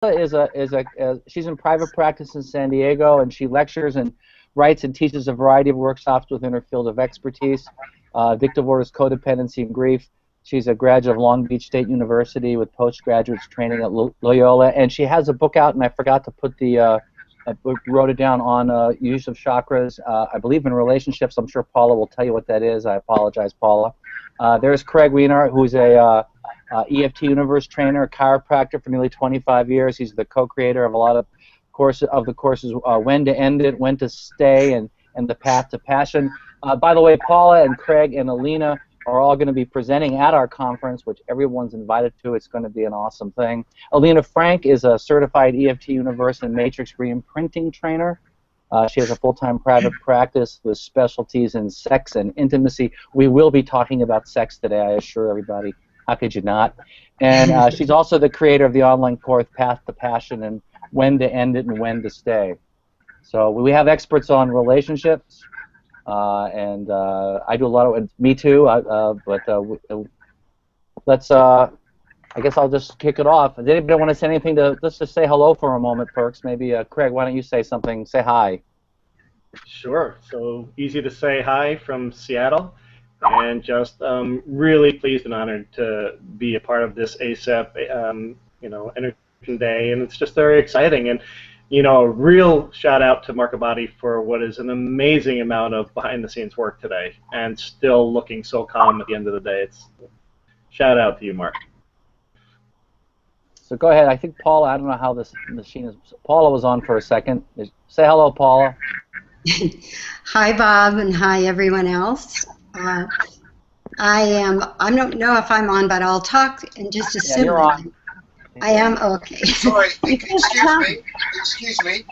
she's in private practice in San Diego, and she lectures and writes and teaches a variety of workshops within her field of expertise. Addictive Orders, Codependency, and Grief. She's a graduate of Long Beach State University with postgraduate training at Loyola, and she has a book out, and I forgot to put wrote it down on use of chakras. I believe in relationships. I'm sure Paula will tell you what that is. I apologize, Paula. There's Craig Weiner, who's a EFT Universe trainer, a chiropractor for nearly 25 years. He's the co-creator of a lot of the courses, When to End It, When to Stay, and The Path to Passion. By the way, Paula and Craig and Alina are all going to be presenting at our conference, which everyone's invited to. It's going to be an awesome thing. Alina Frank is a certified EFT Universe and Matrix re-imprinting trainer. She has a full-time private practice with specialties in sex and intimacy. We will be talking about sex today, I assure everybody. How could you not? And she's also the creator of the online course Path to Passion and When to End It and When to Stay. So we have experts on relationships, and I do a lot of me too. Let's. I guess I'll just kick it off. Does anybody want to say anything let's just say hello for a moment, Perks. Maybe Craig, why don't you say something? Say hi. Sure. So easy to say hi from Seattle, and just really pleased and honored to be a part of this ACEP, Energy Day, and it's just very exciting. And a real shout out to Mark Abadi for what is an amazing amount of behind-the-scenes work today, and still looking so calm at the end of the day. It's shout out to you, Mark. So go ahead. I think Paula, I don't know how this machine is. Paula was on for a second. Say hello, Paula. Hi, Bob, and hi, everyone else. I don't know if I'm on, but I'll talk and just assume. Yeah, you're on. I am? Okay. Sorry, excuse me.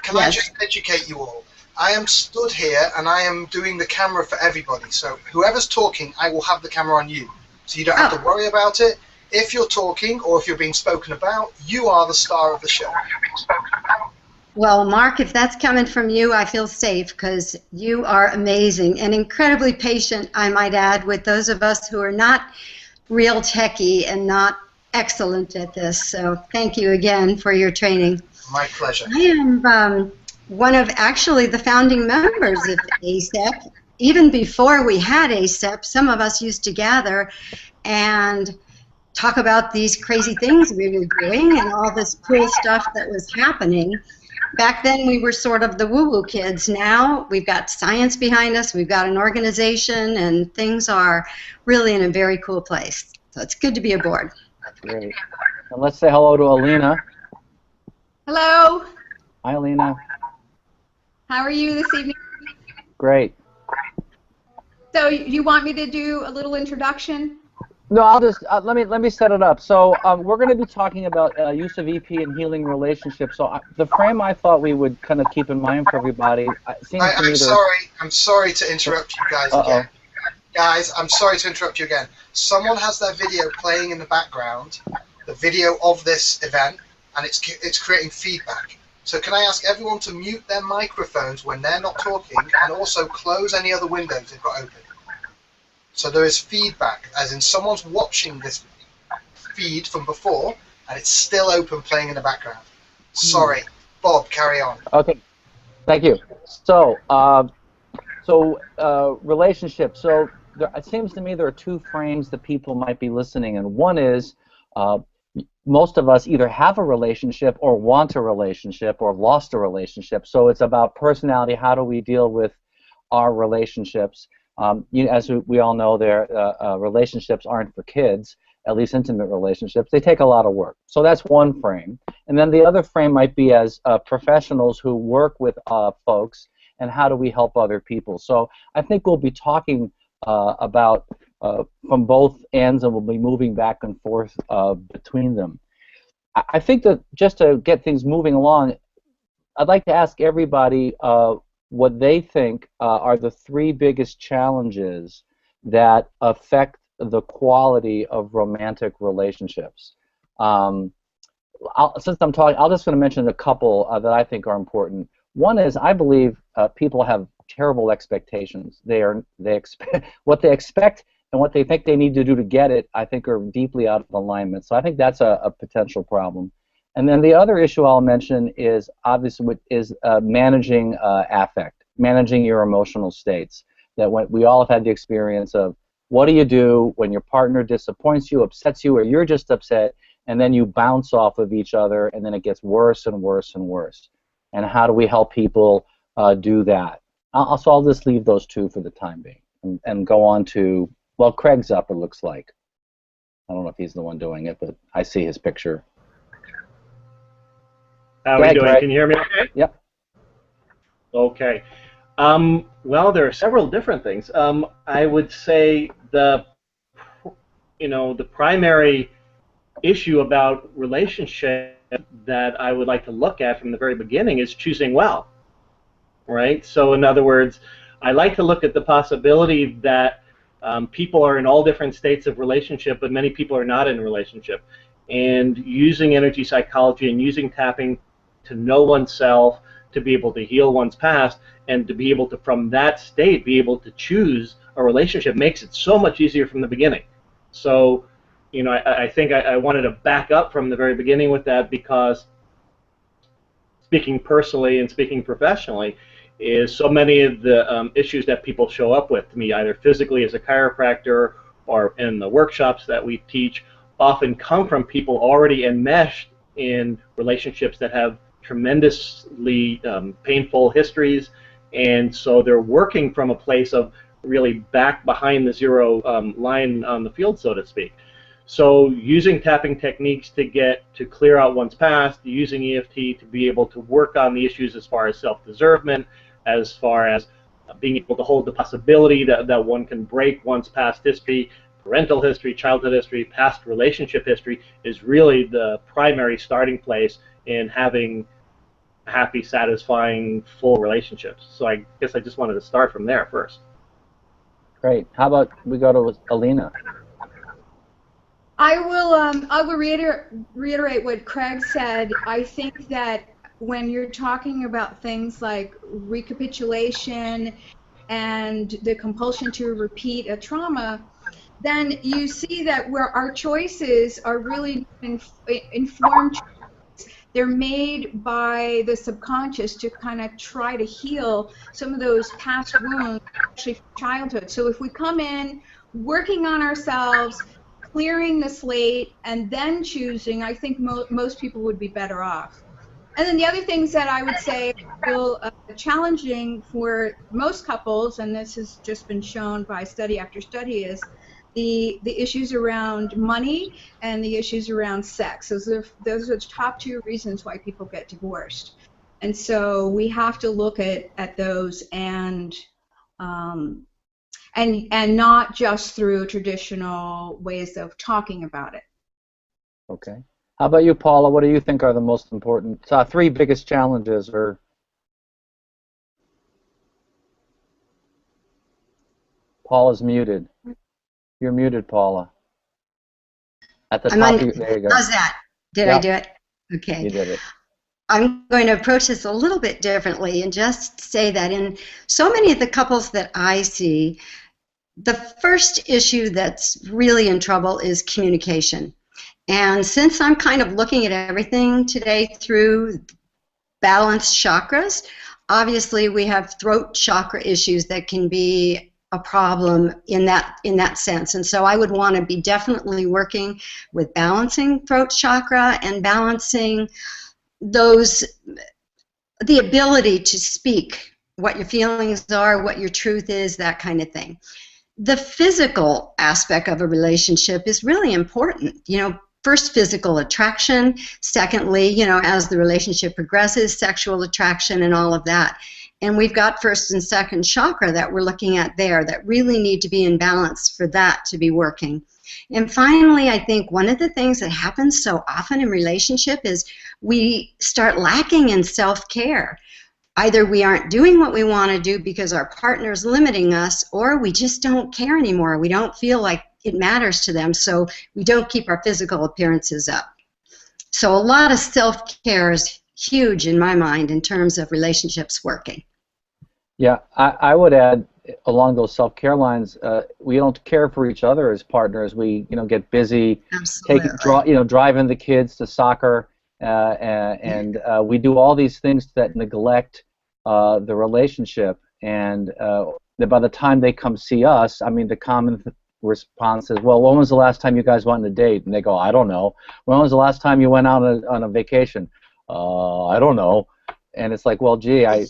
Can I just educate you all? I am stood here and I am doing the camera for everybody. So whoever's talking, I will have the camera on you. So you don't have to worry about it. If you're talking or if you're being spoken about, you are the star of the show. Well, Mark, if that's coming from you, I feel safe because you are amazing and incredibly patient, I might add, with those of us who are not real techie and not excellent at this. So thank you again for your training. My pleasure. I am one of actually the founding members of ACEP. Even before we had ACEP, some of us used to gather and talk about these crazy things we were doing and all this cool stuff that was happening. Back then we were sort of the woo-woo kids. Now we've got science behind us, we've got an organization, and things are really in a very cool place. So it's good to be aboard. Great. And let's say hello to Alina. Hello. Hi, Alina. How are you this evening? Great. So you want me to do a little introduction? No, I'll just let me set it up. So we're going to be talking about use of EP and healing relationships. So the frame I thought we would kind of keep in mind for everybody. I'm sorry to interrupt you guys again. Guys, I'm sorry to interrupt you again. Someone has their video playing in the background, the video of this event, and it's creating feedback. So can I ask everyone to mute their microphones when they're not talking, and also close any other windows they've got open? So there is feedback, as in someone's watching this feed from before, and it's still open playing in the background. Sorry. Bob, carry on. Okay. Thank you. So, relationships. So it seems to me there are two frames that people might be listening in. One is most of us either have a relationship or want a relationship or lost a relationship. So it's about personality. How do we deal with our relationships? As we all know, relationships aren't for kids, at least intimate relationships. They take a lot of work. So that's one frame. And then the other frame might be as professionals who work with folks, and how do we help other people. So I think we'll be talking about from both ends, and we'll be moving back and forth between them. I think that just to get things moving along, I'd like to ask everybody what they think are the three biggest challenges that affect the quality of romantic relationships. Since I'm talking, I'm just going to mention a couple that I think are important. One is I believe people have terrible expectations. What they expect and what they think they need to do to get it, I think, are deeply out of alignment. So I think that's a potential problem. And then the other issue I'll mention is obviously managing affect, managing your emotional states. That we all have had the experience of, what do you do when your partner disappoints you, upsets you, or you're just upset, and then you bounce off of each other, and then it gets worse and worse and worse. And how do we help people do that? So I'll just leave those two for the time being, and go on to, well, Craig's up, it looks like. I don't know if he's the one doing it, but I see his picture. How are we doing? Craig. Can you hear me okay? Yep. Okay. Well, there are several different things. I would say the primary issue about relationship that I would like to look at from the very beginning is choosing well, right? So in other words, I like to look at the possibility that people are in all different states of relationship, but many people are not in a relationship. And using energy psychology and using tapping to know oneself, to be able to heal one's past, and to be able to, from that state, be able to choose a relationship makes it so much easier from the beginning. So, I think I wanted to back up from the very beginning with that, because speaking personally and speaking professionally, is so many of the issues that people show up with to me, either physically as a chiropractor or in the workshops that we teach, often come from people already enmeshed in relationships that have tremendously painful histories, and so they're working from a place of really back behind the zero line on the field, so to speak. So using tapping techniques to clear out one's past, using EFT to be able to work on the issues as far as self-deservement, as far as being able to hold the possibility that one can break one's past history, parental history, childhood history, past relationship history, is really the primary starting place in having happy, satisfying, full relationships. So I guess I just wanted to start from there first. Great. How about we go to Alina? I will reiterate what Craig said. I think that when you're talking about things like recapitulation and the compulsion to repeat a trauma, then you see that where our choices are really informed. They're made by the subconscious to kind of try to heal some of those past wounds, especially from childhood. So if we come in working on ourselves, clearing the slate, and then choosing, I think most people would be better off. And then the other things that I would say are challenging for most couples, and this has just been shown by study after study, is the issues around money and the issues around sex. Those are the top two reasons why people get divorced. And so we have to look at those and not just through traditional ways of talking about it. Okay. How about you, Paula? What do you think are the most important three biggest challenges? Or Paula's muted. You're muted, Paula. At the top. There you go. How's that? Did I do it? Okay. You did it. I'm going to approach this a little bit differently and just say that in so many of the couples that I see, the first issue that's really in trouble is communication. And since I'm kind of looking at everything today through balanced chakras, obviously we have throat chakra issues that can be a problem in that sense. And so I would want to be definitely working with balancing throat chakra and balancing the ability to speak what your feelings are, what your truth is, that kind of thing. The physical aspect of a relationship is really important. First, physical attraction. Secondly, as the relationship progresses, sexual attraction and all of that. And we've got first and second chakra that we're looking at there that really need to be in balance for that to be working. And finally, I think one of the things that happens so often in relationship is we start lacking in self-care. Either we aren't doing what we want to do because our partner's limiting us, or we just don't care anymore. We don't feel like it matters to them, so we don't keep our physical appearances up. So a lot of self-care is huge in my mind in terms of relationships working. Yeah, I would add along those self-care lines, we don't care for each other as partners. We get busy, Absolutely. driving the kids to soccer, and we do all these things that neglect the relationship. And by the time they come see us, I mean, the common response is, well, when was the last time you guys went on a date? And they go, I don't know. When was the last time you went out on a vacation? I don't know. And it's like, well, gee, I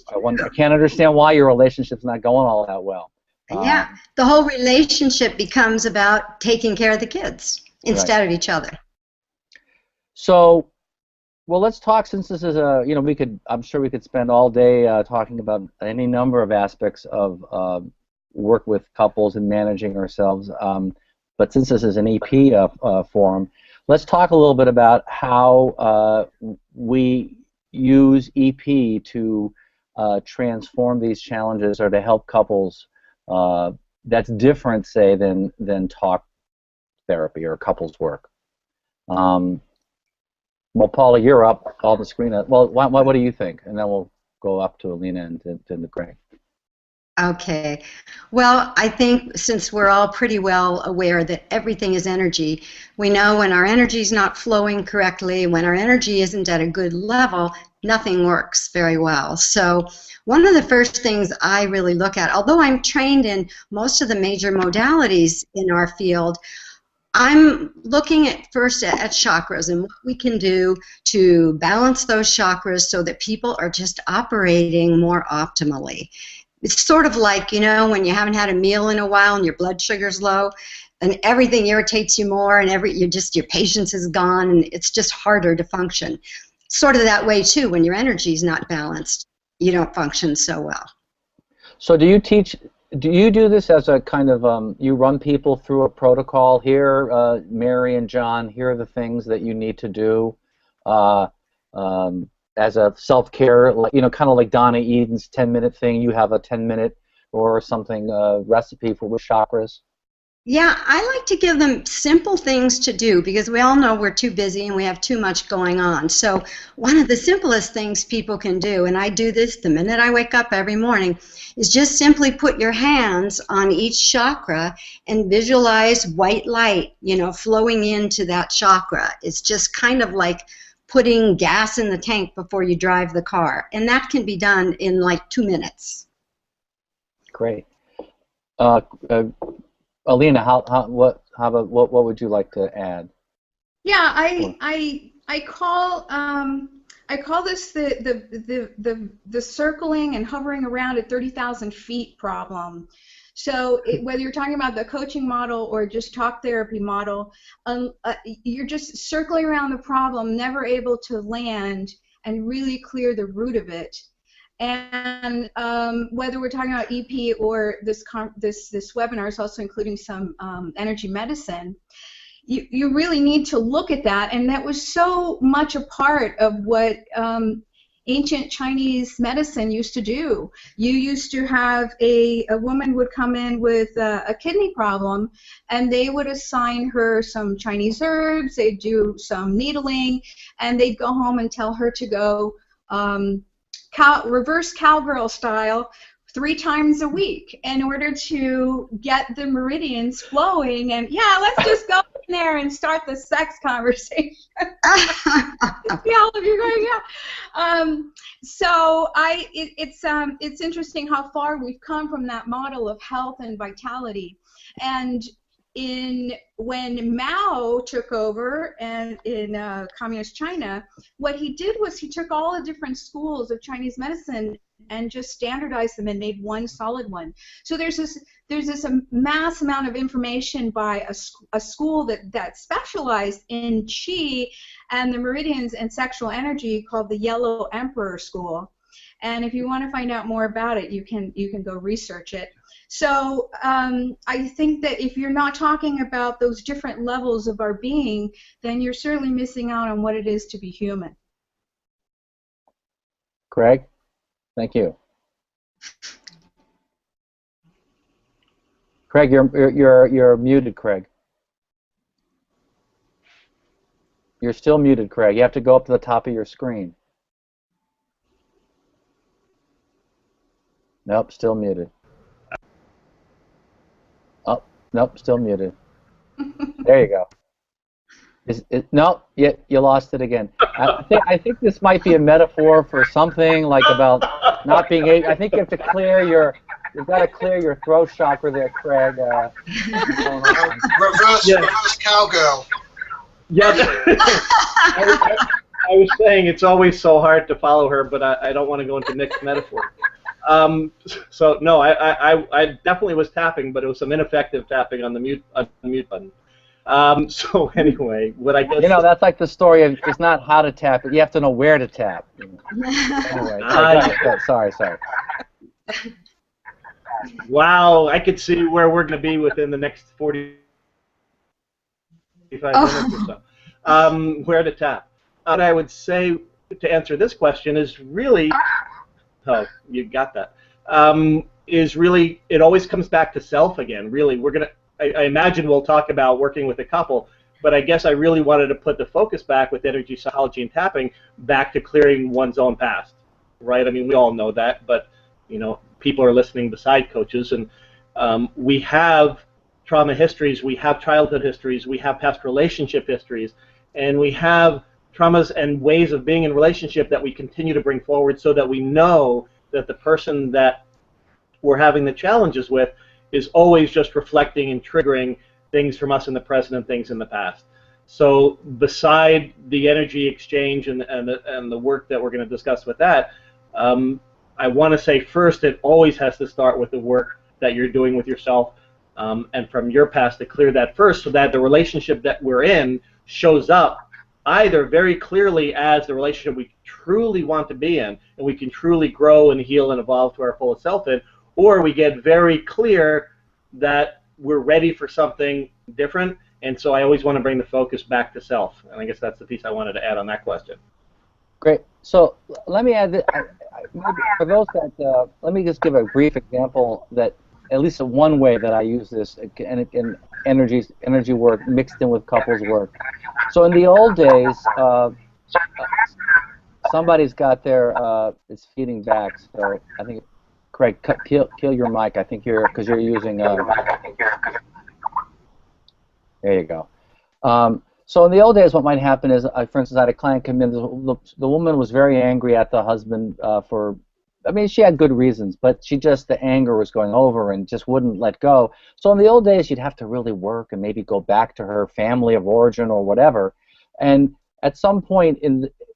can't understand why your relationship's not going all that well. Yeah, the whole relationship becomes about taking care of the kids instead of each other. So, well, let's talk, since this is a, I'm sure we could spend all day talking about any number of aspects of work with couples and managing ourselves. But since this is an EP forum, let's talk a little bit about how we use EP to transform these challenges, or to help couples. That's different, say, than talk therapy or couples work. Well, Paula, you're up on the screen. Well, what do you think? And then we'll go up to Alina and to Greg. Okay. Well, I think since we're all pretty well aware that everything is energy, we know when our energy is not flowing correctly, when our energy isn't at a good level, nothing works very well. So one of the first things I really look at, although I'm trained in most of the major modalities in our field, I'm looking at first at chakras and what we can do to balance those chakras so that people are just operating more optimally. It's sort of like, when you haven't had a meal in a while and your blood sugar's low and everything irritates you more and your patience is gone and it's just harder to function. Sort of that way too, when your energy is not balanced, you don't function so well. So do you do this as a kind of, you run people through a protocol here, Mary and John, here are the things that you need to do as a self-care, kind of like Donna Eden's 10-minute thing. You have a 10-minute or something recipe for with chakras? Yeah, I like to give them simple things to do because we all know we're too busy and we have too much going on. So one of the simplest things people can do, and I do this the minute I wake up every morning, is just simply put your hands on each chakra and visualize white light, flowing into that chakra. It's just kind of like putting gas in the tank before you drive the car. And that can be done in like 2 minutes. Great. Alina, what would you like to add? Yeah, I call this the circling and hovering around at 30,000 feet problem. So whether you're talking about the coaching model or just talk therapy model, you're just circling around the problem, never able to land and really clear the root of it. And whether we're talking about EP or this webinar is also including some energy medicine, you really need to look at that. And that was so much a part of what ancient Chinese medicine used to do. You used to have a woman would come in with a kidney problem, and they would assign her some Chinese herbs, they'd do some needling, and they'd go home and tell her to go reverse cowgirl style 3 times a week in order to get the meridians flowing. And yeah, let's just go in there and start the sex conversation. See all of you going, yeah. So it's interesting how far we've come from that model of health and vitality. And when Mao took over and in communist China, what he did was he took all the different schools of Chinese medicine and just standardized them and made one solid one. So there's this mass amount of information by a school that specialized in qi and the meridians and sexual energy called the Yellow Emperor School. And if you want to find out more about it, you can go research it. So I think that if you're not talking about those different levels of our being, then you're certainly missing out on what it is to be human. Craig, thank you. Craig, you're muted, Craig. You're still muted, Craig. You have to go up to the top of your screen. Nope, still muted. Oh, nope, still muted. There you go. No, you lost it again. I think this might be a metaphor for something like about not being able. I think you have to clear you've got to clear your throat chakra there, Craig. Reverse cowgirl. Yeah. I was saying it's always so hard to follow her, but I don't want to go into mixed metaphor. So no, I definitely was tapping, but it was some ineffective tapping on the mute button. So anyway, what I guess that's like the story of it's not how to tap it; you have to know where to tap. Anyway, sorry. Wow, I could see where we're going to be within the next 45 minutes or so. Where to tap? What I would say to answer this question is really, oh, you got that. Is really, it always comes back to self again. Really, we're gonna. I imagine we'll talk about working with a couple, but I guess I really wanted to put the focus back with energy psychology and tapping back to clearing one's own past, right? I mean, we all know that, but people are listening beside coaches, and we have trauma histories, we have childhood histories, we have past relationship histories, and we have traumas and ways of being in relationship that we continue to bring forward so that we know that the person that we're having the challenges with is always just reflecting and triggering things from us in the present and things in the past. So beside the energy exchange and the work that we're going to discuss with that, I want to say first it always has to start with the work that you're doing with yourself and from your past to clear that first so that the relationship that we're in shows up either very clearly as the relationship we truly want to be in and we can truly grow and heal and evolve to our fullest self in, or we get very clear that we're ready for something different. And so I always want to bring the focus back to self. And I guess that's the piece I wanted to add on that question. Great. So let me add that maybe for those that let me just give a brief example that at least one way that I use this in energy work mixed in with couples work. So in the old days, somebody's got their it's feeding back. So I think Craig, kill your mic. I think because you're using. There you go. So in the old days, what might happen is, for instance, I had a client come in. The woman was very angry at the husband for, I mean, she had good reasons, but the anger was going over and just wouldn't let go. So in the old days, you'd have to really work and maybe go back to her family of origin or whatever. And at some point,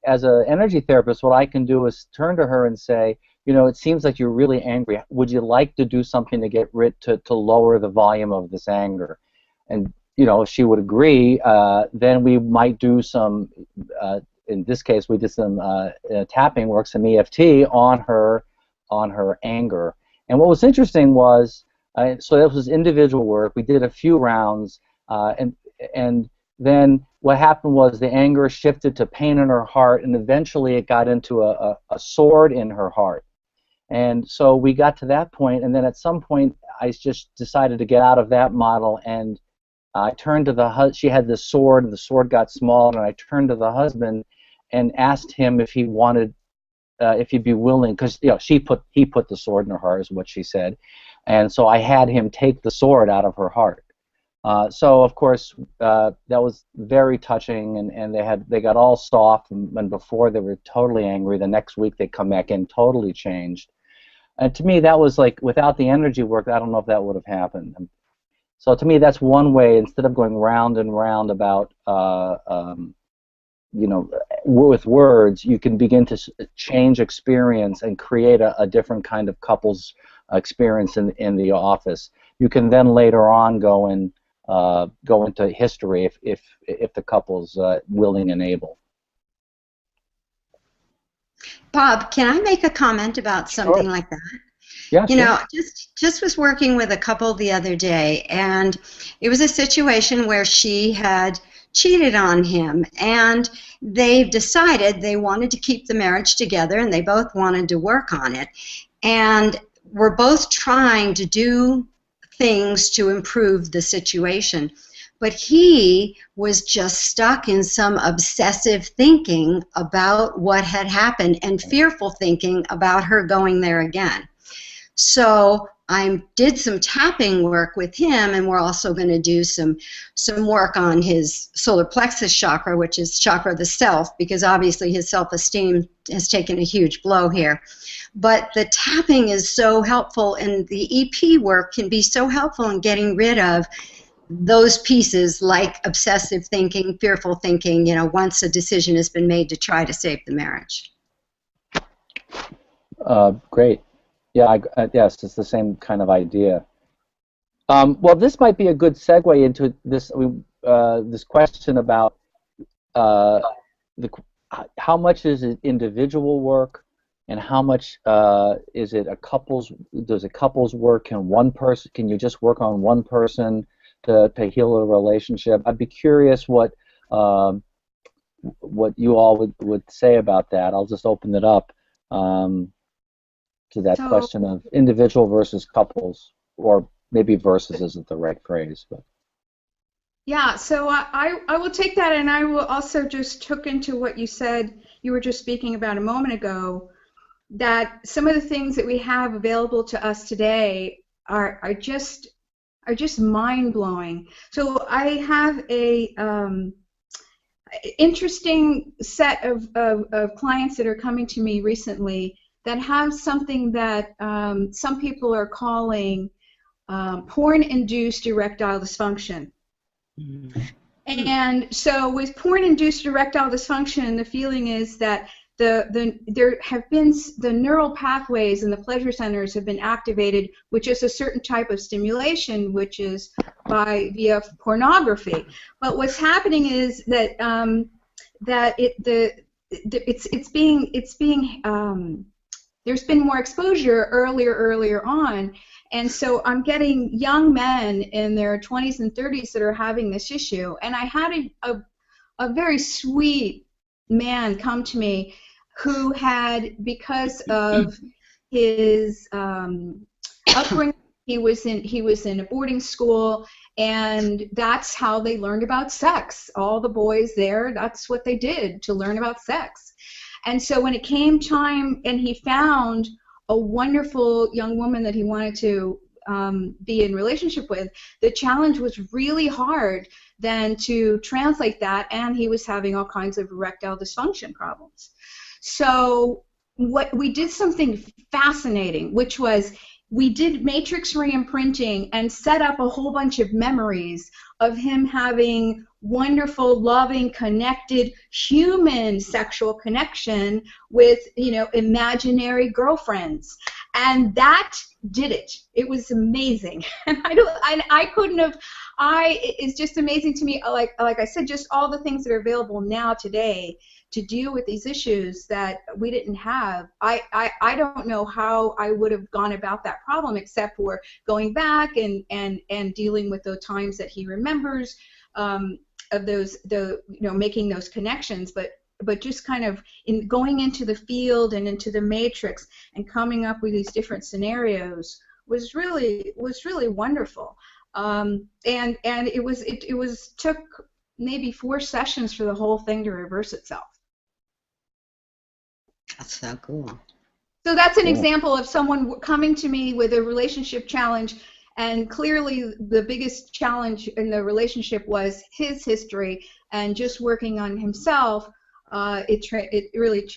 as an energy therapist, what I can do is turn to her and say, it seems like you're really angry. Would you like to do something to get to lower the volume of this anger? And if she would agree, then we might do some, in this case, we did some tapping work, some EFT on her anger. And what was interesting was, so that was individual work. We did a few rounds, and then what happened was the anger shifted to pain in her heart, and eventually it got into a sword in her heart. And so we got to that point, and then at some point I just decided to get out of that model, and I turned to she had this sword, and the sword got small, and I turned to the husband and asked him if he wanted, if he'd be willing, because he put the sword in her heart, is what she said, and so I had him take the sword out of her heart. So of course that was very touching, and they got all soft, and before they were totally angry. The next week they come back in totally changed. And to me that was like, without the energy work, I don't know if that would have happened. So to me, that's one way, instead of going round and round about, with words, you can begin to change experience and create a different kind of couples experience in the office. You can then later on go into history if the couple's willing and able. Bob, can I make a comment about something like that? Yeah, just was working with a couple the other day, and it was a situation where she had cheated on him, and they've decided they wanted to keep the marriage together, and they both wanted to work on it, and we're both trying to do things to improve the situation. But he was just stuck in some obsessive thinking about what had happened and fearful thinking about her going there again. So I did some tapping work with him, and we're also going to do some work on his solar plexus chakra, which is chakra of the self, because obviously his self-esteem has taken a huge blow here. But the tapping is so helpful, and the EP work can be so helpful in getting rid of those pieces like obsessive thinking, fearful thinking, you know, once a decision has been made to try to save the marriage. Great. Yeah, yes, it's the same kind of idea. Well, this might be a good segue into this this question about how much is it individual work, and how much is it a couples? Does a couples work? Can you just work on one person to heal a relationship? I'd be curious what you all would say about that. I'll just open it up. To that question of individual versus couples, or maybe versus isn't the right phrase, but yeah. So I will take that, and I will also just hook into what you said. You were just speaking about a moment ago, that some of the things that we have available to us today are just mind blowing. So I have a interesting set of clients that are coming to me recently that have something that some people are calling porn-induced erectile dysfunction. Mm-hmm. And so with porn-induced erectile dysfunction, the feeling is that there have been the neural pathways in the pleasure centers have been activated with just a certain type of stimulation, which is via pornography. But what's happening is that there's been more exposure earlier on, and so I'm getting young men in their 20s and 30s that are having this issue. And I had a very sweet man come to me who had, because of his upbringing, he was in a boarding school, and that's how they learned about sex. All the boys there, that's what they did to learn about sex. And so when it came time and he found a wonderful young woman that he wanted to be in relationship with, the challenge was really hard then to translate that, and he was having all kinds of erectile dysfunction problems. So we did something fascinating, which was we did matrix re-imprinting and set up a whole bunch of memories of him having wonderful, loving, connected, human sexual connection with, imaginary girlfriends, and that did it. It was amazing, and it's just amazing to me. Like I said, just all the things that are available now today to deal with these issues that we didn't have. I don't know how I would have gone about that problem except for going back and dealing with the times that he remembers of those, making those connections, but just kind of going into the field and into the matrix and coming up with these different scenarios was really wonderful. And it took maybe 4 sessions for the whole thing to reverse itself. That's so cool. So that's an example of someone coming to me with a relationship challenge, and clearly the biggest challenge in the relationship was his history, and just working on himself, it really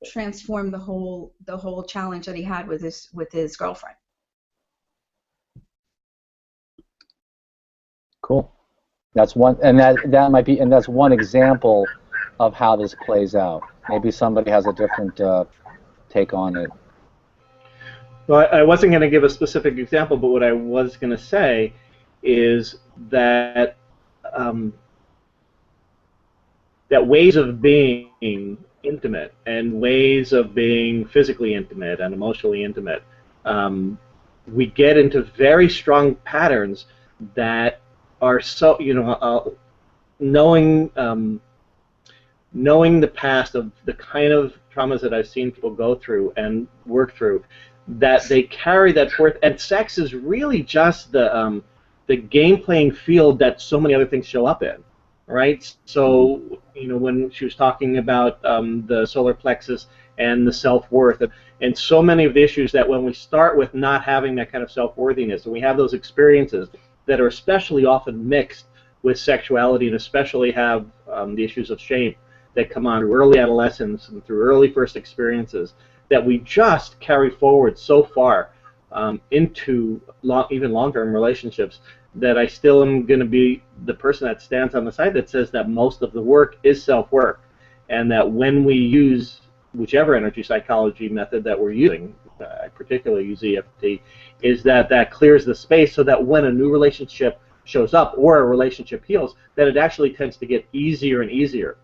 transformed the whole challenge that he had with his girlfriend. Cool. That's one, and that might be, and that's one example of how this plays out. Maybe somebody has a different take on it. Well, I wasn't going to give a specific example, but what I was going to say is that that ways of being intimate and ways of being physically intimate and emotionally intimate, we get into very strong patterns that are so, knowing the past of the kind of traumas that I've seen people go through and work through, that they carry that forth, and sex is really just the game playing field that so many other things show up in, right? So, you know, when she was talking about the solar plexus and the self-worth, and so many of the issues that when we start with not having that kind of self-worthiness, and we have those experiences that are especially often mixed with sexuality, and especially have the issues of shame that come on through early adolescence and through early first experiences, that we just carry forward so far into even long-term relationships, that I still am going to be the person that stands on the side that says that most of the work is self-work, and that when we use whichever energy psychology method that we're using, I particularly use EFT, is that clears the space so that when a new relationship shows up or a relationship heals, that it actually tends to get easier and easier.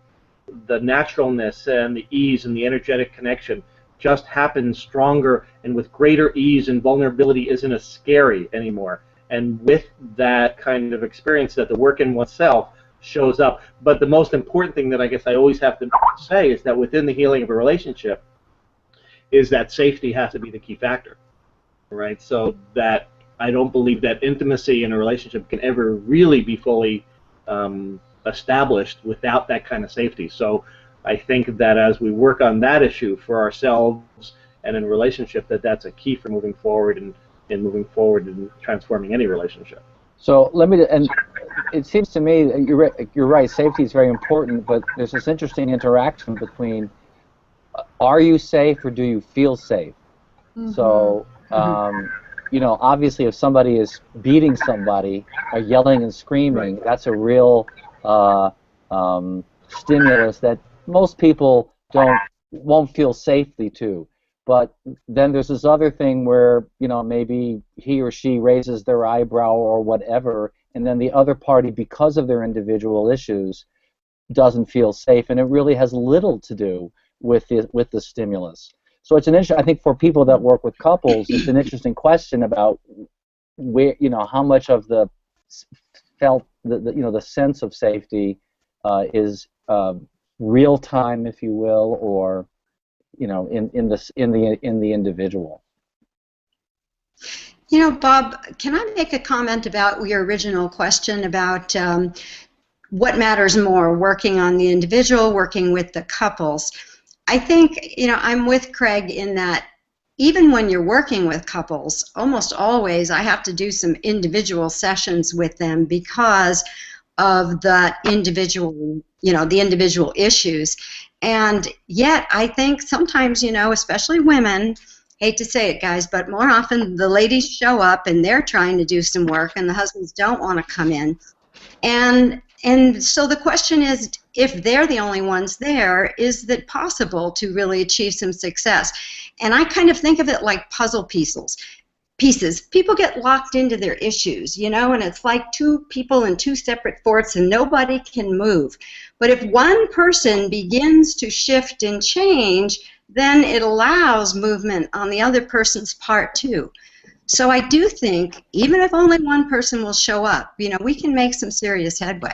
The naturalness and the ease and the energetic connection just happens stronger and with greater ease, and vulnerability isn't as scary anymore. And with that kind of experience, that the work in oneself shows up. But the most important thing that I guess I always have to say is that within the healing of a relationship is that safety has to be the key factor, right? So that I don't believe that intimacy in a relationship can ever really be fully established without that kind of safety. So I think that as we work on that issue for ourselves and in a relationship, that's a key for moving forward and transforming any relationship. So and it seems to me that you're right, safety is very important, but there's this interesting interaction between are you safe or do you feel safe? Mm-hmm. So, you know, obviously if somebody is beating somebody or yelling and screaming, that's a real stimulus that most people won't feel safely to. But then there's this other thing where, you know, maybe he or she raises their eyebrow or whatever, and then the other party, because of their individual issues, doesn't feel safe, and it really has little to do with the stimulus. So it's I think for people that work with couples, it's an interesting question about where, you know, how much of the the sense of safety is real time, if you will, or, you know, in the individual. You know, Bob, can I make a comment about your original question about what matters more, working on the individual, working with the couples? I think, you know, I'm with Craig in that even when you're working with couples, almost always I have to do some individual sessions with them because of the individual, you know, the individual issues. And yet I think sometimes, you know, especially women, hate to say it, guys, but more often the ladies show up and they're trying to do some work and the husbands don't want to come in. And so the question is, if they're the only ones there, is it possible to really achieve some success? And I kind of think of it like puzzle pieces. People get locked into their issues, you know, and it's like two people in two separate forts and nobody can move. But if one person begins to shift and change, then it allows movement on the other person's part too. So I do think, even if only one person will show up, you know, we can make some serious headway.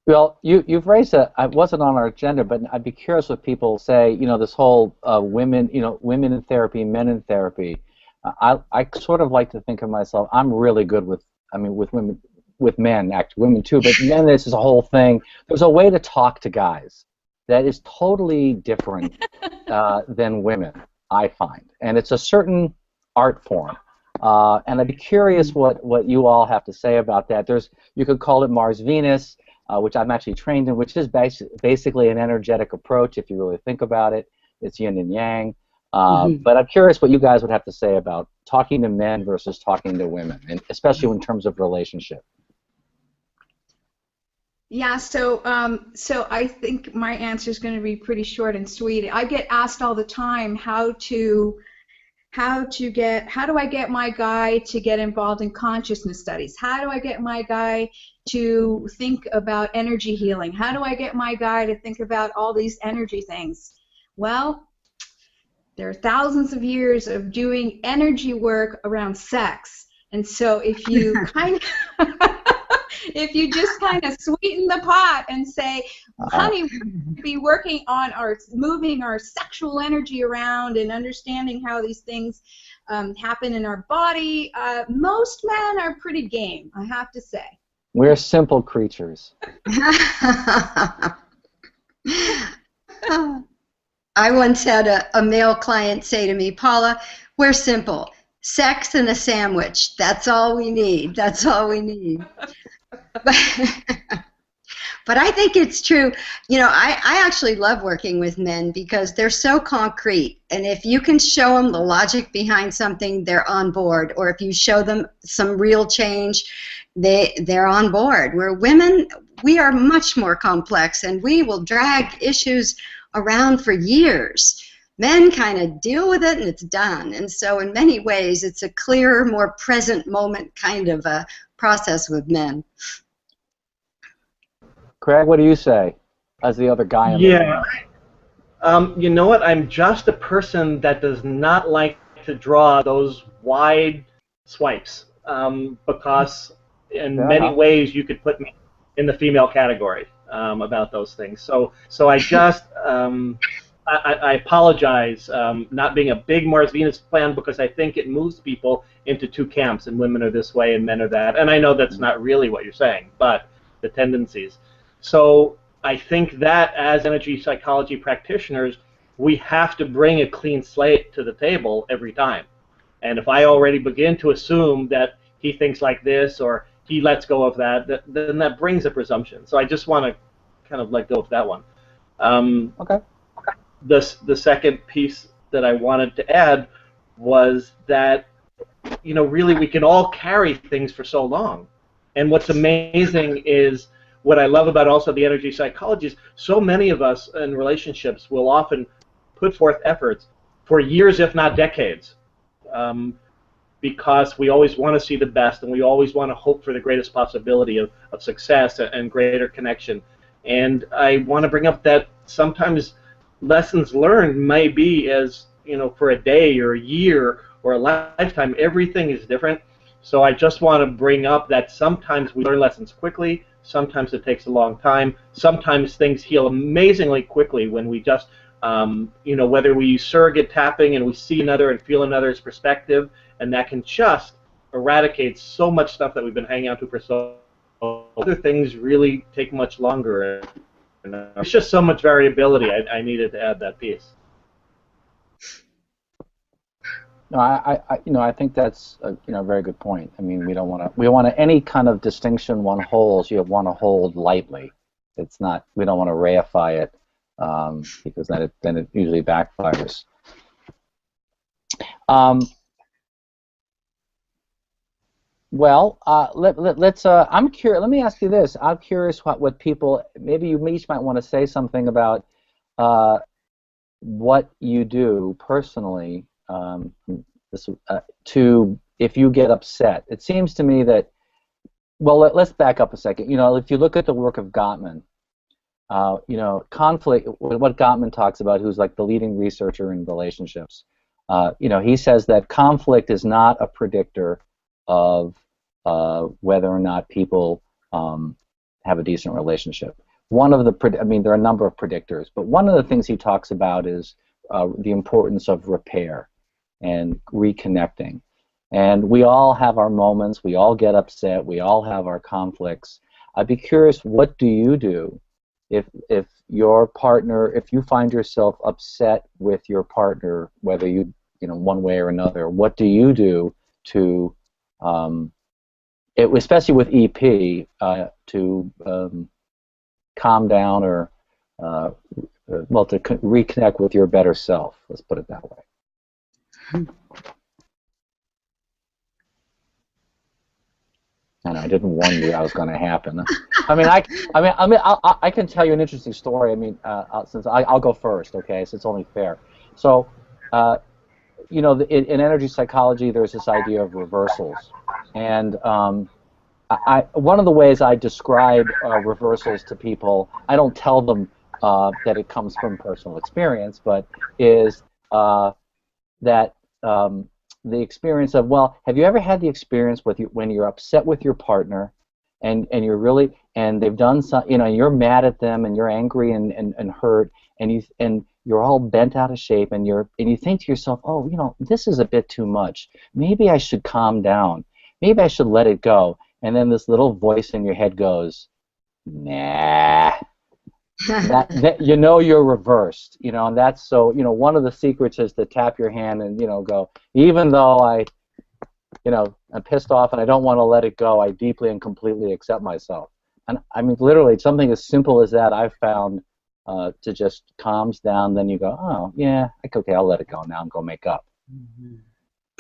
Well, you've raised it wasn't on our agenda, but I'd be curious what people say, you know, this whole women in therapy, men in therapy. I sort of like to think of myself, I'm really good with women, with men, actually, women too, but men, this is a whole thing. There's a way to talk to guys that is totally different than women, I find. And it's a certain art form. And I'd be curious what you all have to say about that. You could call it Mars-Venus, which I'm actually trained in, which is basically an energetic approach if you really think about it. It's yin and yang. But I'm curious what you guys would have to say about talking to men versus talking to women, and especially in terms of relationship. Yeah, so I think my answer is going to be pretty short and sweet. I get asked all the time how do I get my guy to get involved in consciousness studies? How do I get my guy to think about energy healing? How do I get my guy to think about all these energy things? Well, there are thousands of years of doing energy work around sex, and so if you if you just kind of sweeten the pot and say, honey, we're going to be working on moving our sexual energy around and understanding how these things happen in our body. Most men are pretty game, I have to say. We're simple creatures. I once had a male client say to me, Paula, we're simple. Sex and a sandwich. That's all we need. That's all we need. But I think it's true. You know, I actually love working with men because they're so concrete. And if you can show them the logic behind something, they're on board. Or if you show them some real change, they're on board. Where women, we are much more complex, and we will drag issues around for years. Men kind of deal with it and it's done. And so in many ways, it's a clearer, more present moment kind of a process with men. Craig, what do you say as the other guy in the room? You know what? I'm just a person that does not like to draw those wide swipes because in many ways you could put me in the female category about those things. So I just I apologize not being a big Mars Venus fan because I think it moves people into two camps, and women are this way and men are that. And I know that's not really what you're saying, but the tendencies. So I think that as energy psychology practitioners, we have to bring a clean slate to the table every time. And if I already begin to assume that he thinks like this or he lets go of that, then that brings a presumption. So I just want to kind of let go of that one. Okay. The second piece that I wanted to add was that, you know, really we can all carry things for so long. And what's amazing is, what I love about also the energy psychology is so many of us in relationships will often put forth efforts for years, if not decades, because we always want to see the best and we always want to hope for the greatest possibility of success and greater connection. And I want to bring up that sometimes lessons learned may be as, you know, for a day or a year or a lifetime, everything is different. So I just want to bring up that sometimes we learn lessons quickly, sometimes it takes a long time, sometimes things heal amazingly quickly when we just, you know, whether we use surrogate tapping and we see another and feel another's perspective, and that can just eradicate so much stuff that we've been hanging on to for so long. Other things really take much longer. And there's just so much variability. I needed to add that piece. No, I think that's a very good point. I mean, we want to any kind of distinction one holds, you want to hold lightly. It's not, we don't want to reify it because then it usually backfires. Well, let's. I'm curious. Let me ask you this. I'm curious what people. Maybe you each might want to say something about what you do personally. To if you get upset. It seems to me that, well, let's back up a second. You know, if you look at the work of Gottman, you know, conflict, what Gottman talks about, who's like the leading researcher in relationships, you know, he says that conflict is not a predictor of whether or not people have a decent relationship. One of the, I mean, there are a number of predictors, but one of the things he talks about is the importance of repair and reconnecting. And we all have our moments, we all get upset, we all have our conflicts. I'd be curious, what do you do if your partner, if you find yourself upset with your partner, whether you know, one way or another, what do you do to, especially with EP, to calm down or, well, to reconnect with your better self, let's put it that way. And I didn't warn you that was going to happen. I mean, I can tell you an interesting story. I mean, since I'll go first, okay? So it's only fair. So, you know, in energy psychology, there's this idea of reversals, and one of the ways I describe reversals to people, I don't tell them that it comes from personal experience, but is that the experience of, well, have you ever had the experience with when you're upset with your partner and you're really, and they've done some, you know, you're mad at them and you're angry and hurt, and you're all bent out of shape, and you think to yourself, oh, this is a bit too much. Maybe I should calm down. Maybe I should let it go. And then this little voice in your head goes, nah. that you're reversed, and that's so. One of the secrets is to tap your hand and go. Even though I'm pissed off and I don't want to let it go, I deeply and completely accept myself. And I mean, literally, something as simple as that I've found to just calms down. Then you go, oh yeah, okay, I'll let it go now and go make up.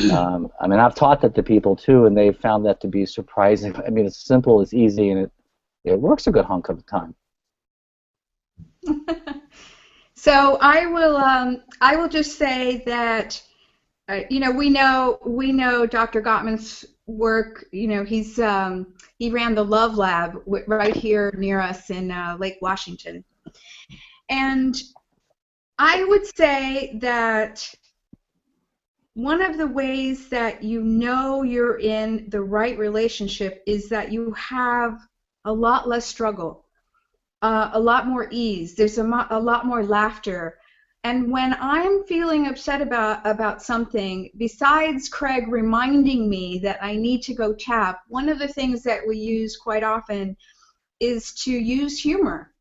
I mean, I've taught that to people too, and they've found that to be surprising. I mean, it's simple, it's easy, and it works a good hunk of the time. So I will just say that we know Dr. Gottman's work. He ran the Love Lab right here near us in Lake Washington, and I would say that one of the ways that you're in the right relationship is that you have a lot less struggle. A lot more ease. There's a lot more laughter. And when I'm feeling upset about something, besides Craig reminding me that I need to go tap, one of the things that we use quite often is to use humor.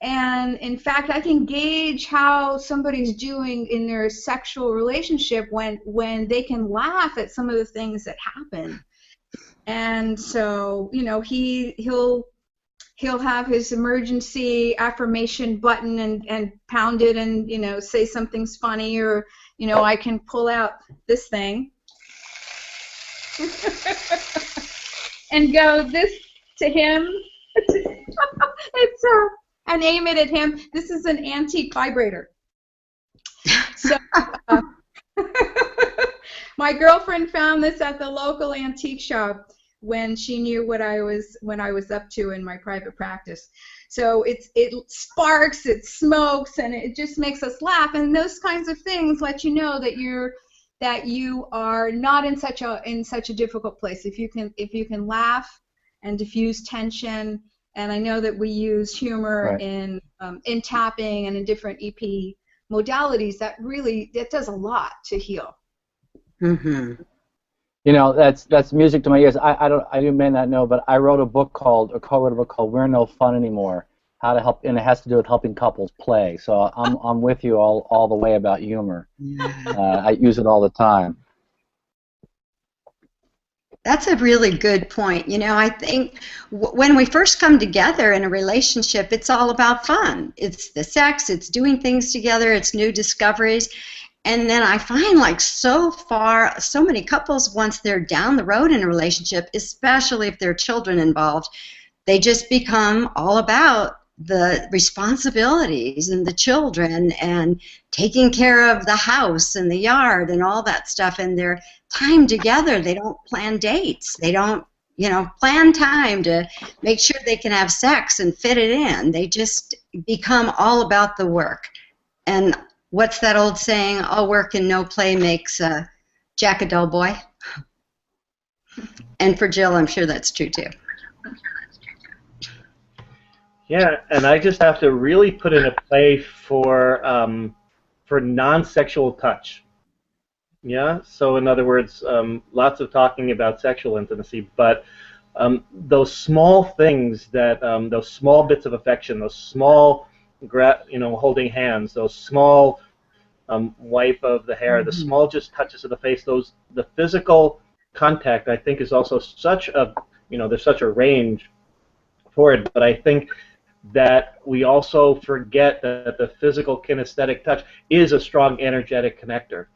And in fact, I can gauge how somebody's doing in their sexual relationship when they can laugh at some of the things that happen. And so, he'll have his emergency affirmation button and pound it and, say something's funny, or, I can pull out this thing and go this to him. And aim it at him. This is an antique vibrator. So my girlfriend found this at the local antique shop when she knew what I was up to in my private practice. So it sparks, it smokes, and it just makes us laugh. And those kinds of things let you know that you are not in such a difficult place. If you can laugh and diffuse tension, and I know that we use humor in tapping and in different EP modalities. That does a lot to heal. Mm-hmm. That's music to my ears. You may not know, but I wrote a book called We're No Fun Anymore, how to help, and it has to do with helping couples play. So I'm with you all the way about humor. I use it all the time. That's a really good point. I think when we first come together in a relationship, it's all about fun. It's the sex, it's doing things together, it's new discoveries. And then I find so many couples, once they're down the road in a relationship, especially if there are children involved, they just become all about the responsibilities and the children and taking care of the house and the yard and all that stuff. And their time together, they don't plan dates. They don't, plan time to make sure they can have sex and fit it in. They just become all about the work. And what's that old saying? All work and no play makes Jack a dull boy. And for Jill, I'm sure that's true too. Yeah, and I just have to really put in a play for non-sexual touch. Yeah, so in other words, lots of talking about sexual intimacy, but those small things those small bits of affection, those small, holding hands, those small wipe of the hair, the small just touches of the face, the physical contact, I think, is also such a, there's such a range for it, but I think that we also forget that the physical kinesthetic touch is a strong energetic connector,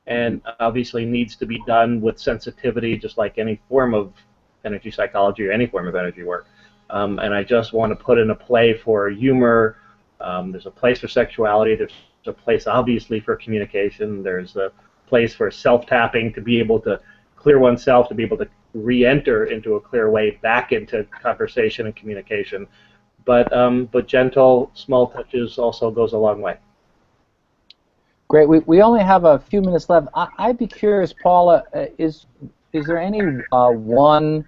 and obviously needs to be done with sensitivity, just like any form of energy psychology or any form of energy work. And I just want to put in a play for humor. There's a place for sexuality. There's a place, obviously, for communication. There's a place for self-tapping, to be able to clear oneself, to be able to re-enter into a clear way back into conversation and communication. But gentle, small touches also goes a long way. Great. We only have a few minutes left. I'd be curious, Paula, is there any one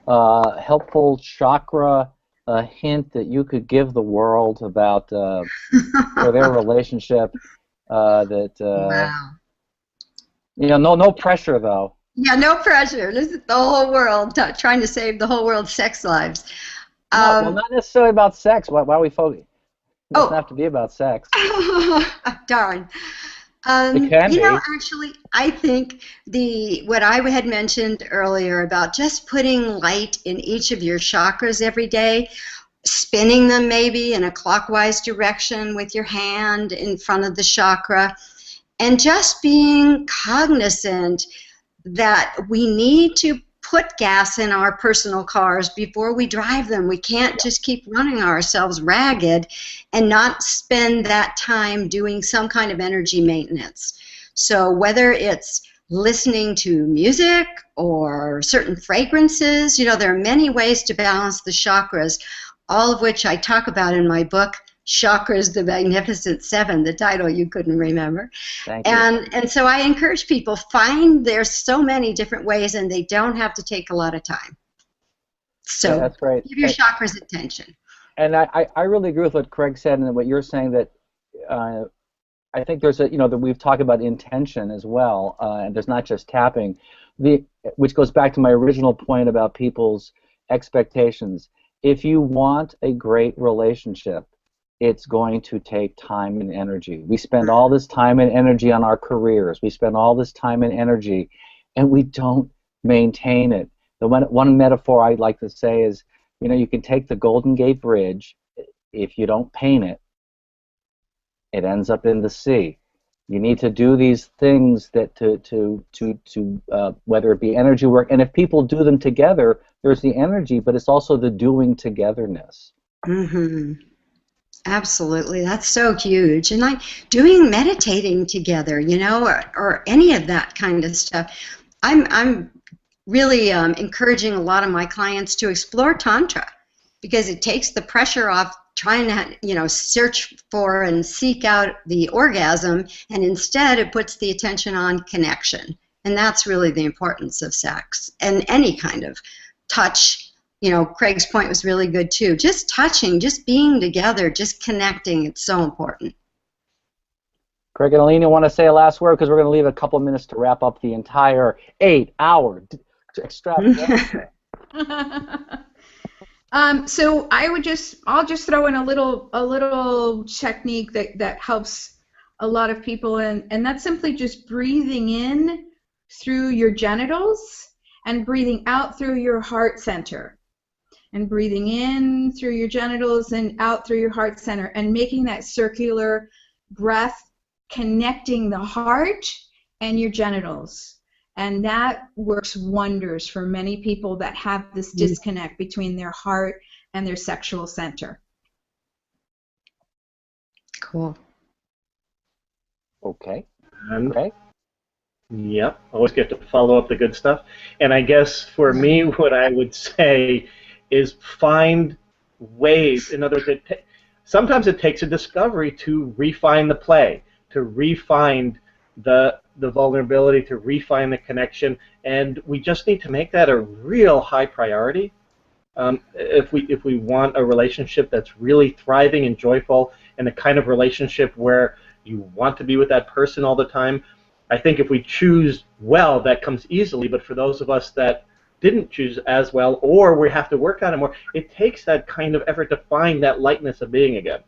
helpful chakra a hint that you could give the world about for their relationship? Wow. No pressure though. Yeah, no pressure. This is the whole world trying to save the whole world's sex lives. Well, not necessarily about sex. Why are we focusing? It doesn't have to be about sex. Darn. It can be. Actually, I think what I had mentioned earlier about just putting light in each of your chakras every day, spinning them maybe in a clockwise direction with your hand in front of the chakra, and just being cognizant that we need to put gas in our personal cars before we drive them. We can't just keep running ourselves ragged and not spend that time doing some kind of energy maintenance. So whether it's listening to music or certain fragrances, there are many ways to balance the chakras, all of which I talk about in my book, Chakras, the Magnificent Seven, the title you couldn't remember. Thank you. And so I encourage people, there's so many different ways and they don't have to take a lot of time. So that's great. Give your chakras attention. And I really agree with what Craig said and what you're saying, that I think there's that we've talked about intention as well, and there's not just tapping, which goes back to my original point about people's expectations. If you want a great relationship, it's going to take time and energy. We spend all this time and energy on our careers. We spend all this time and energy, and we don't maintain it. The one metaphor I'd like to say is, you can take the Golden Gate Bridge. If you don't paint it, it ends up in the sea. You need to do these things that to whether it be energy work, and if people do them together, there's the energy, but it's also the doing togetherness. Mm-hmm. Absolutely, that's so huge. And meditating together, or any of that kind of stuff. I'm really encouraging a lot of my clients to explore Tantra, because it takes the pressure off trying to, search for and seek out the orgasm, and instead it puts the attention on connection. And that's really the importance of sex and any kind of touch. Craig's point was really good too. Just touching, just being together, just connecting, it's so important. Craig and Alina, want to say a last word, because we're going to leave a couple minutes to wrap up the entire 8-hour extravaganza. So I'll just throw in a little technique that helps a lot of people, and that's simply just breathing in through your genitals and breathing out through your heart center. And breathing in through your genitals and out through your heart center, and making that circular breath, connecting the heart and your genitals. And that works wonders for many people that have this disconnect between their heart and their sexual center. Cool. Okay. Right. Yep. Always get to follow up the good stuff. And I guess for me, what I would say is find ways. In other words, sometimes it takes a discovery to refine the play, to refine the vulnerability, to refine the connection, and we just need to make that a real high priority. If we want a relationship that's really thriving and joyful, and the kind of relationship where you want to be with that person all the time, I think if we choose well, that comes easily. But for those of us that didn't choose as well, or we have to work on it more, it takes that kind of effort to find that lightness of being again.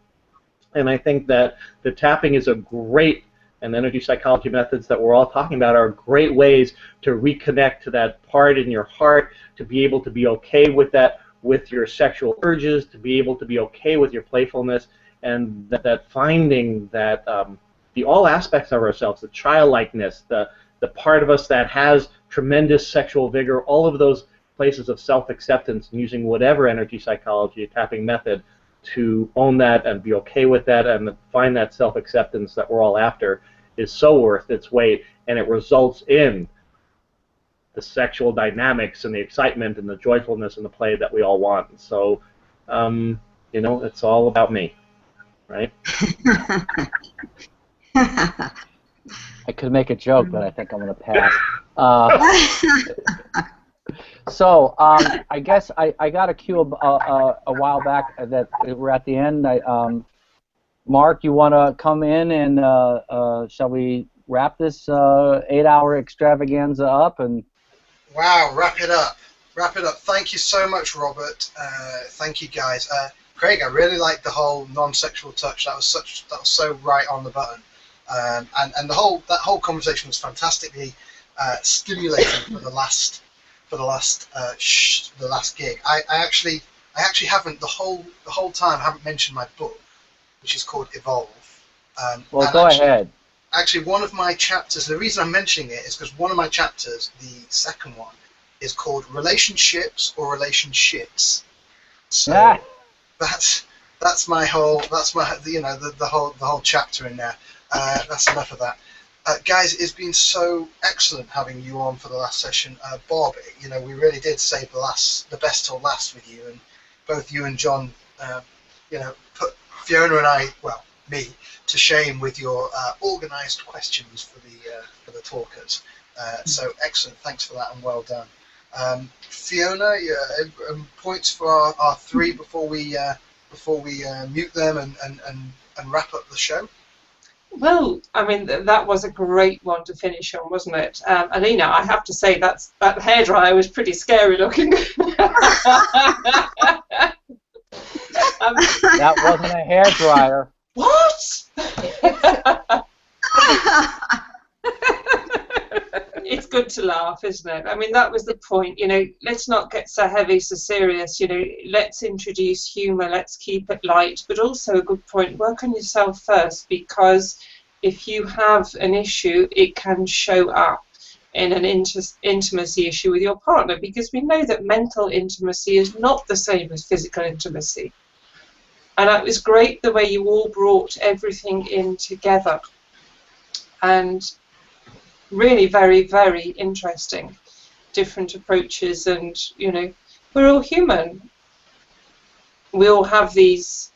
And I think that the tapping is a great, and energy psychology methods that we're all talking about are great ways to reconnect to that part in your heart, to be able to be okay with that, with your sexual urges, to be able to be okay with your playfulness, and that finding that the all aspects of ourselves, the childlikeness, the part of us that has tremendous sexual vigor, all of those places of self-acceptance, and using whatever energy psychology tapping method to own that and be okay with that and find that self-acceptance that we're all after is so worth its weight, and it results in the sexual dynamics and the excitement and the joyfulness and the play that we all want. So, it's all about me, right? I could make a joke, but I think I'm going to pass. So I guess I got a cue a while back that we're at the end. Mark, you want to come in and shall we wrap this 8-hour extravaganza up? And wow, wrap it up. Wrap it up. Thank you so much, Robert. Thank you, guys. Craig, I really liked the whole non-sexual touch. That was so right on the button. And that whole conversation was fantastically stimulating for the last gig. I actually haven't the whole time haven't mentioned my book, which is called Evolve. Well, go ahead. Actually, one of my chapters, the reason I'm mentioning it is because one of my chapters, the second one, is called Relationships or Relationships. So that's my whole the whole chapter in there. That's enough of that. Guys, it's been so excellent having you on for the last session. Bob, we really did save the best till last with you, and both you and John, put Fiona and I, well, me, to shame with your organised questions for the talkers. So excellent, thanks for that, and well done. Fiona, points for our three before we mute them and wrap up the show. Well, I mean, that was a great one to finish on, wasn't it? Alina, I have to say that hairdryer was pretty scary looking. That wasn't a hairdryer. What? It's good to laugh, isn't it? I mean, that was the point. Let's not get so heavy, so serious. Let's introduce humour. Let's keep it light. But also a good point. Work on yourself first, because if you have an issue, it can show up in an intimacy issue with your partner, because we know that mental intimacy is not the same as physical intimacy. And it was great the way you all brought everything in together. And really very, very interesting, different approaches, and we're all human. We all have these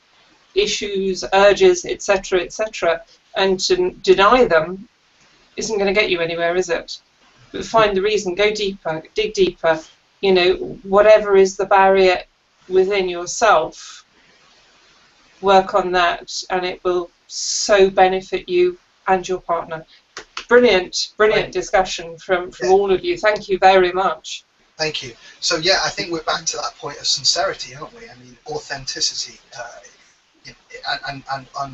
issues, urges, etc., etc., and to deny them isn't going to get you anywhere, is it? But find the reason, go deeper, dig deeper. Whatever is the barrier within yourself, work on that, and it will so benefit you and your partner. Brilliant discussion from all of you. Thank you very much. Thank you. So yeah, I think we're back to that point of sincerity, aren't we? I mean, authenticity, and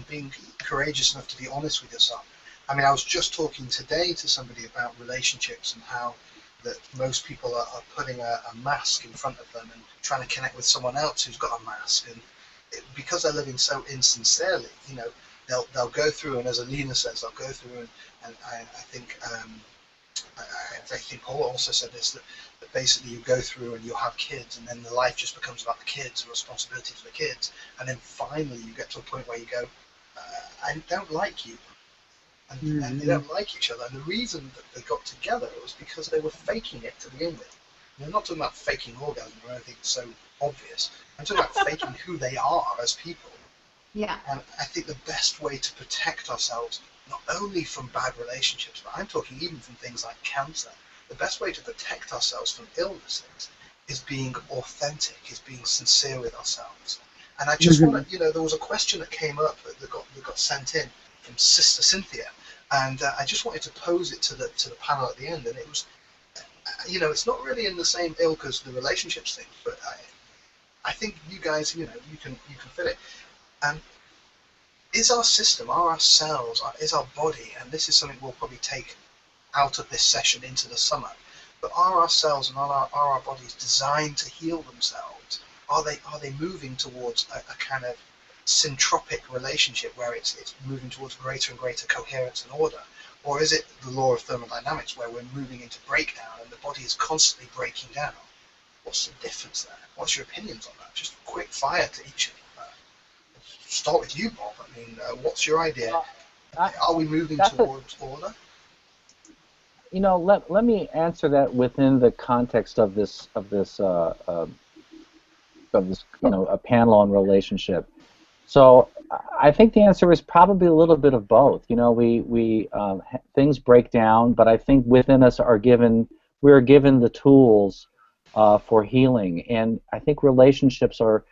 being courageous enough to be honest with yourself. I mean, I was just talking today to somebody about relationships and how that most people are putting a mask in front of them and trying to connect with someone else who's got a mask, and because they're living so insincerely, they'll go through, and as Alina says, they'll go through, and I think Paul also said this, that basically you go through and you'll have kids, and then the life just becomes about the kids, the responsibility for the kids, and then finally you get to a point where you go, I don't like you, and they don't like each other, and the reason that they got together was because they were faking it to begin with. I'm not talking about faking orgasm or anything so obvious. I'm talking about faking who they are as people. Yeah. And I think the best way to protect ourselves, not only from bad relationships, but I'm talking even from things like cancer, the best way to protect ourselves from illnesses is being authentic, is being sincere with ourselves. And I just want to, there was a question that came up that got sent in from Sister Cynthia, and I just wanted to pose it to the panel at the end, and it was, it's not really in the same ilk as the relationships thing, but I think you guys, you can fit it. Is our system, are our cells, is our body, and this is something we'll probably take out of this session into the summer, but are our cells and are our bodies designed to heal themselves? Are they moving towards a kind of syntropic relationship where it's moving towards greater and greater coherence and order? Or is it the law of thermodynamics where we're moving into breakdown and the body is constantly breaking down? What's the difference there? What's your opinions on that? Just quick fire to each of you. Start with you, Bob. I mean, what's your idea? Are we moving towards order? Let me answer that within the context of this a panel on relationship. So I think the answer is probably a little bit of both. Things break down, but I think within us we're given the tools for healing. And I think relationships are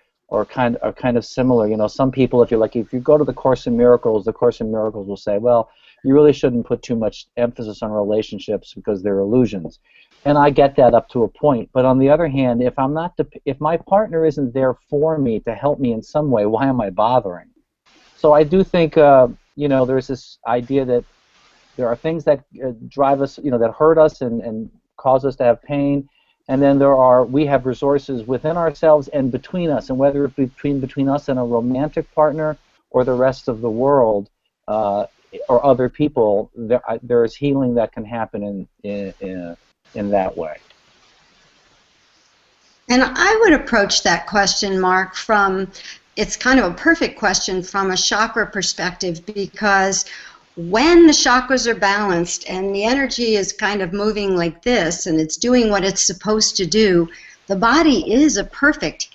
kind of similar. You know, some people, if you go to the Course in Miracles will say, well, you really shouldn't put too much emphasis on relationships because they're illusions. And I get that up to a point. But on the other hand, if my partner isn't there for me to help me in some way, why am I bothering? So I do think, you know, there's this idea that there are things that drive us, you know, that hurt us and cause us to have pain, and then we have resources within ourselves and between us, and whether it's between us and a romantic partner or the rest of the world or other people, there is healing that can happen in that way. And I would approach that question, Mark, it's kind of a perfect question from a chakra perspective, because when the chakras are balanced and the energy is kind of moving like this and it's doing what it's supposed to do, the body is a perfect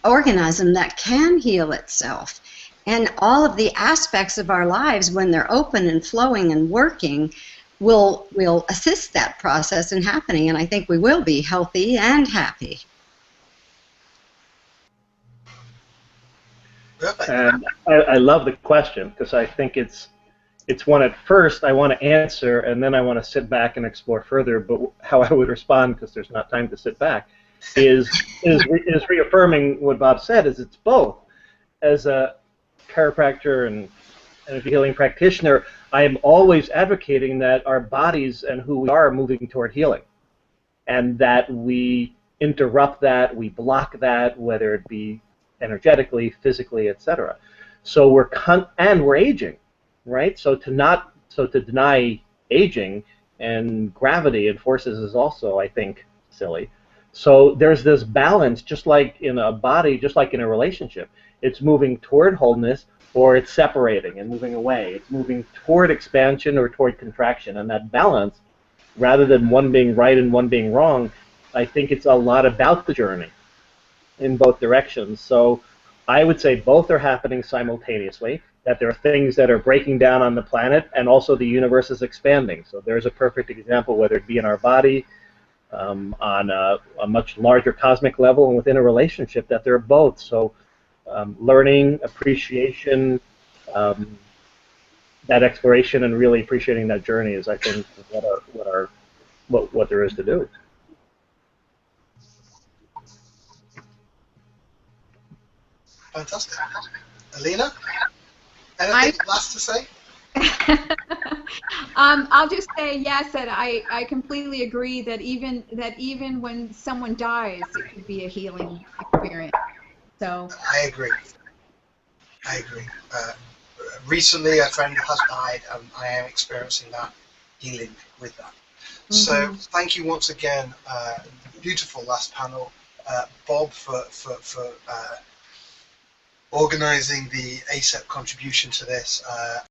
organism that can heal itself. And all of the aspects of our lives, when they're open and flowing and working, will assist that process in happening. And I think we will be healthy and happy. And I love the question, because I think it's one at first I want to answer, and then I want to sit back and explore further. But how I would respond, because there's not time to sit back, is reaffirming what Bob said. Is it's both. As a chiropractor and energy healing practitioner, I am always advocating that our bodies and who we are moving toward healing, and that we interrupt that, we block that, whether it be energetically, physically, etc. So we're aging, right? So to deny aging and gravity and forces is also, I think, silly. So there's this balance, just like in a body, just like in a relationship. It's moving toward wholeness, or it's separating and moving away. It's moving toward expansion or toward contraction. And that balance, rather than one being right and one being wrong, I think it's a lot about the journey in both directions. So I would say both are happening simultaneously, that there are things that are breaking down on the planet, and also the universe is expanding. So there's a perfect example, whether it be in our body, on a much larger cosmic level, and within a relationship, that they're both. So learning, appreciation, that exploration, and really appreciating that journey is, I think, what there is to do. Fantastic. Alina, anything last to say? I'll just say yes, that I completely agree that even when someone dies, it could be a healing experience. So I agree. Recently, a friend has died, and I am experiencing that healing with that. Mm-hmm. So thank you once again. Beautiful last panel, Bob, for organizing the ACEP contribution to this.